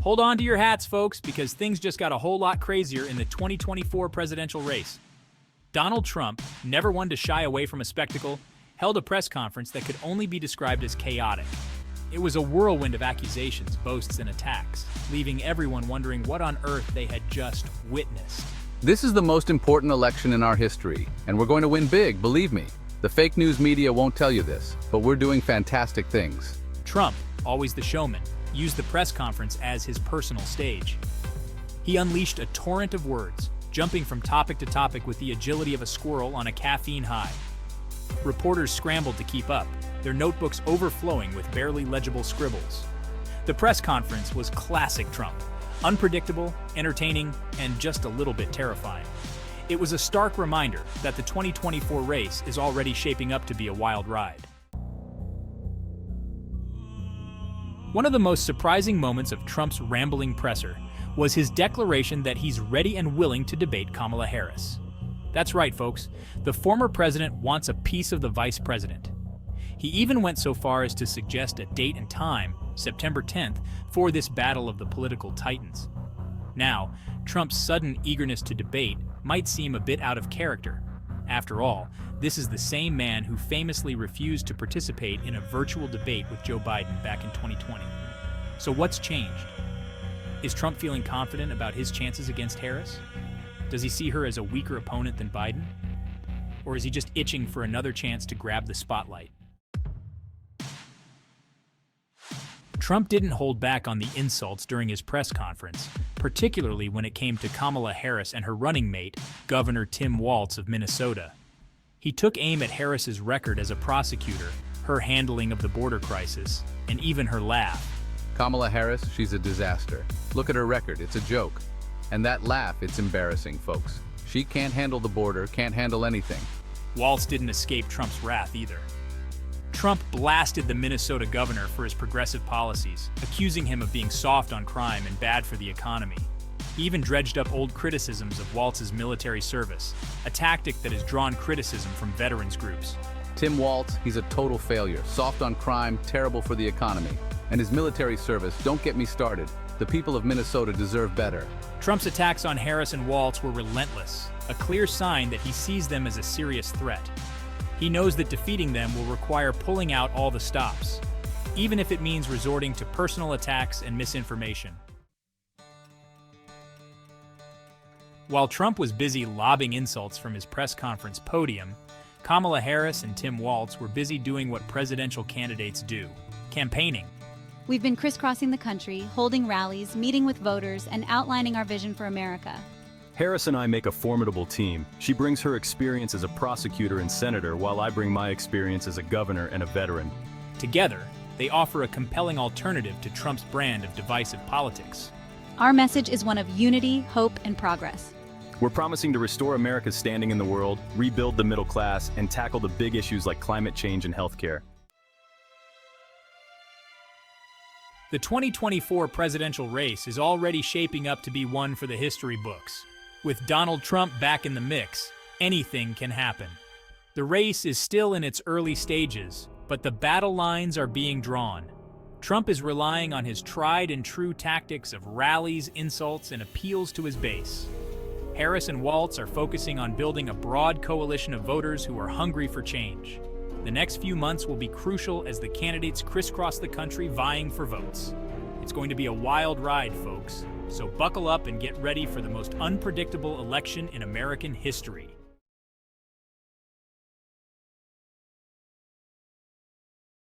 Hold on to your hats, folks, because things just got a whole lot crazier in the 2024 presidential race. Donald Trump, never one to shy away from a spectacle, held a press conference that could only be described as chaotic. It was a whirlwind of accusations, boasts, and attacks, leaving everyone wondering what on earth they had just witnessed. This is the most important election in our history, and we're going to win big, believe me. The fake news media won't tell you this, but we're doing fantastic things. Trump, always the showman, used the press conference as his personal stage. He unleashed a torrent of words, jumping from topic to topic with the agility of a squirrel on a caffeine high. Reporters scrambled to keep up, their notebooks overflowing with barely legible scribbles. The press conference was classic Trump, unpredictable, entertaining, and just a little bit terrifying. It was a stark reminder that the 2024 race is already shaping up to be a wild ride. One of the most surprising moments of Trump's rambling presser was his declaration that he's ready and willing to debate Kamala Harris. That's right, folks. The former president wants a piece of the vice president. He even went so far as to suggest a date and time, September 10th, for this battle of the political titans. Now, Trump's sudden eagerness to debate might seem a bit out of character. After all, this is the same man who famously refused to participate in a virtual debate with Joe Biden back in 2020. So what's changed? Is Trump feeling confident about his chances against Harris? Does he see her as a weaker opponent than Biden? Or is he just itching for another chance to grab the spotlight? Trump didn't hold back on the insults during his press conference, particularly when it came to Kamala Harris and her running mate, Governor Tim Walz of Minnesota. He took aim at Harris's record as a prosecutor, her handling of the border crisis, and even her laugh. Kamala Harris, she's a disaster. Look at her record, it's a joke. And that laugh, it's embarrassing, folks. She can't handle the border, can't handle anything. Walz didn't escape Trump's wrath either. Trump blasted the Minnesota governor for his progressive policies, accusing him of being soft on crime and bad for the economy. He even dredged up old criticisms of Walz's military service, a tactic that has drawn criticism from veterans groups. Tim Walz, he's a total failure, soft on crime, terrible for the economy. And his military service, don't get me started. The people of Minnesota deserve better. Trump's attacks on Harris and Walz were relentless, a clear sign that he sees them as a serious threat. He knows that defeating them will require pulling out all the stops, even if it means resorting to personal attacks and misinformation. While Trump was busy lobbing insults from his press conference podium, Kamala Harris and Tim Walz were busy doing what presidential candidates do, campaigning. We've been crisscrossing the country, holding rallies, meeting with voters, and outlining our vision for America. Harris and I make a formidable team. She brings her experience as a prosecutor and senator, while I bring my experience as a governor and a veteran. Together, they offer a compelling alternative to Trump's brand of divisive politics. Our message is one of unity, hope, and progress. We're promising to restore America's standing in the world, rebuild the middle class, and tackle the big issues like climate change and healthcare. The 2024 presidential race is already shaping up to be one for the history books. With Donald Trump back in the mix, anything can happen. The race is still in its early stages, but the battle lines are being drawn. Trump is relying on his tried and true tactics of rallies, insults, and appeals to his base. Harris and Walz are focusing on building a broad coalition of voters who are hungry for change. The next few months will be crucial as the candidates crisscross the country vying for votes. It's going to be a wild ride, folks. So buckle up and get ready for the most unpredictable election in American history.